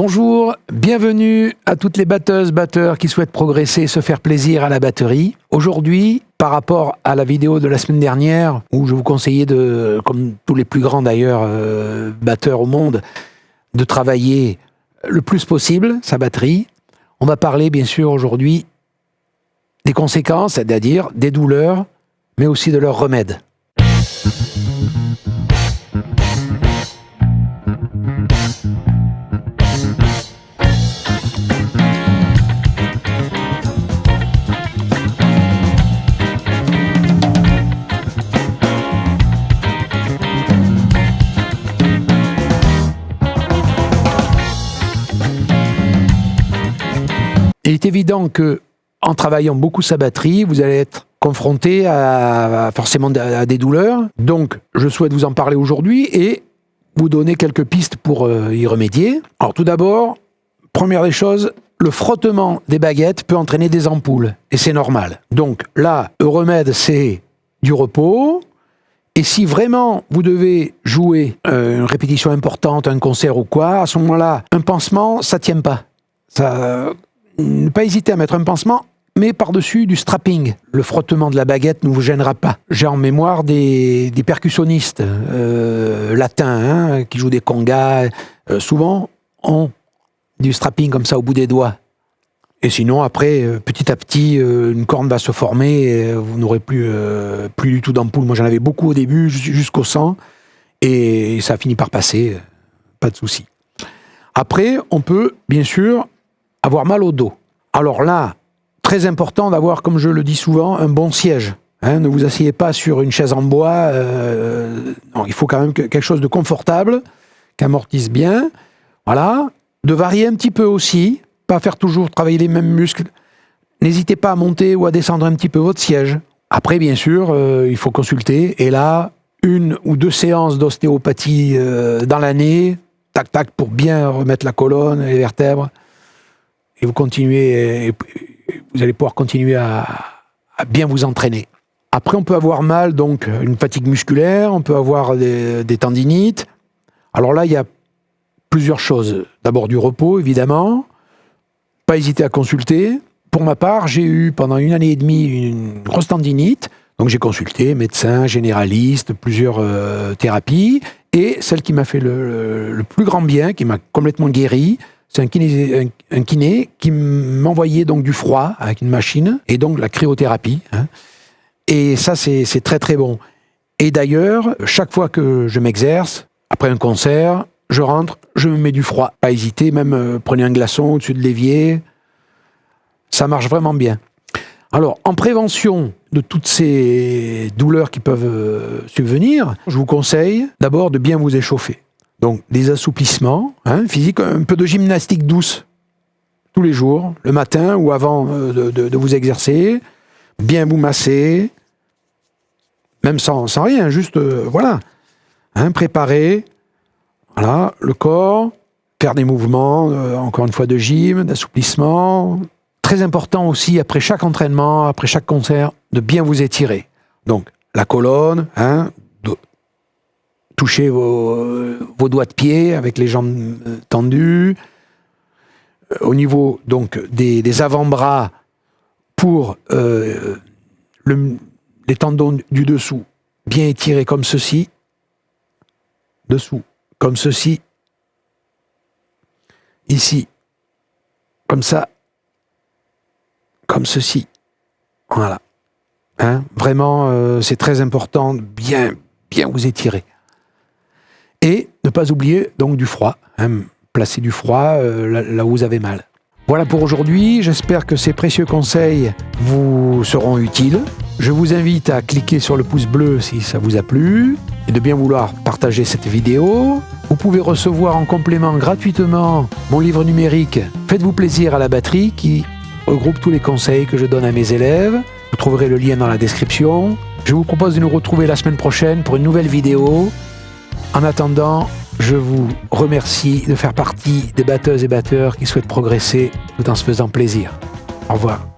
Bonjour, bienvenue à toutes les batteuses, batteurs qui souhaitent progresser et se faire plaisir à la batterie. Aujourd'hui, par rapport à la vidéo de la semaine dernière, où je vous conseillais, comme tous les plus grands d'ailleurs, batteurs au monde, de travailler le plus possible sa batterie, on va parler bien sûr aujourd'hui des conséquences, c'est-à-dire des douleurs, mais aussi de leurs remèdes. Il est évident que, en travaillant beaucoup sa batterie, vous allez être confronté forcément à des douleurs. Donc, je souhaite vous en parler aujourd'hui et vous donner quelques pistes pour y remédier. Alors, tout d'abord, première des choses, le frottement des baguettes peut entraîner des ampoules, et c'est normal. Donc là, le remède, c'est du repos. Et si vraiment vous devez jouer une répétition importante, un concert ou quoi, à ce moment-là, un pansement, ça ne tient pas. Ne pas hésiter à mettre un pansement, mais par-dessus du strapping. Le frottement de la baguette ne vous gênera pas. J'ai en mémoire des percussionnistes latins qui jouent des congas, souvent ont du strapping comme ça au bout des doigts. Et sinon, après, petit à petit, une corne va se former et vous n'aurez plus du tout d'ampoule. Moi, j'en avais beaucoup au début, jusqu'au sang, et ça a fini par passer, pas de souci. Après, on peut, bien sûr, avoir mal au dos. Alors là, très important d'avoir, comme je le dis souvent, un bon siège. Ne vous asseyez pas sur une chaise en bois. Non, il faut quand même quelque chose de confortable, qui amortisse bien. Voilà. De varier un petit peu aussi, pas faire toujours travailler les mêmes muscles. N'hésitez pas à monter ou à descendre un petit peu votre siège. Après, bien sûr, il faut consulter. Et là, 1 ou 2 séances d'ostéopathie dans l'année, tac, tac, pour bien remettre la colonne, les vertèbres. Et vous continuez, vous allez pouvoir continuer à bien vous entraîner. Après, on peut avoir mal, donc une fatigue musculaire, on peut avoir des tendinites. Alors là, il y a plusieurs choses. D'abord du repos, évidemment. Pas hésiter à consulter. Pour ma part, j'ai eu pendant 1 année et demie une grosse tendinite. Donc j'ai consulté médecin, généraliste, plusieurs thérapies. Et celle qui m'a fait le plus grand bien, qui m'a complètement guéri, c'est un kiné qui m'envoyait donc du froid avec une machine et donc la cryothérapie. Et ça, c'est très très bon. Et d'ailleurs, chaque fois que je m'exerce, après un concert, je rentre, je me mets du froid. Pas hésiter, même prenez un glaçon au-dessus de l'évier. Ça marche vraiment bien. Alors, en prévention de toutes ces douleurs qui peuvent subvenir, je vous conseille d'abord de bien vous échauffer. Donc, des assouplissements physiques, un peu de gymnastique douce tous les jours, le matin ou avant de vous exercer, bien vous masser, même sans rien, juste, voilà, préparer, voilà, le corps, faire des mouvements, encore une fois, de gym, d'assouplissement. Très important aussi, après chaque entraînement, après chaque concert, de bien vous étirer. Donc, la colonne, touchez vos doigts de pied avec les jambes tendues. Au niveau donc des avant-bras pour les tendons du dessous, bien étirés comme ceci. Dessous, comme ceci. Ici, comme ça. Comme ceci. Voilà. Vraiment, c'est très important de bien vous étirer. Et ne pas oublier donc du froid. Placer du froid là où vous avez mal. Voilà pour aujourd'hui. J'espère que ces précieux conseils vous seront utiles. Je vous invite à cliquer sur le pouce bleu si ça vous a plu et de bien vouloir partager cette vidéo. Vous pouvez recevoir en complément gratuitement mon livre numérique « Faites-vous plaisir à la batterie » qui regroupe tous les conseils que je donne à mes élèves. Vous trouverez le lien dans la description. Je vous propose de nous retrouver la semaine prochaine pour une nouvelle vidéo. En attendant, je vous remercie de faire partie des batteuses et batteurs qui souhaitent progresser tout en se faisant plaisir. Au revoir.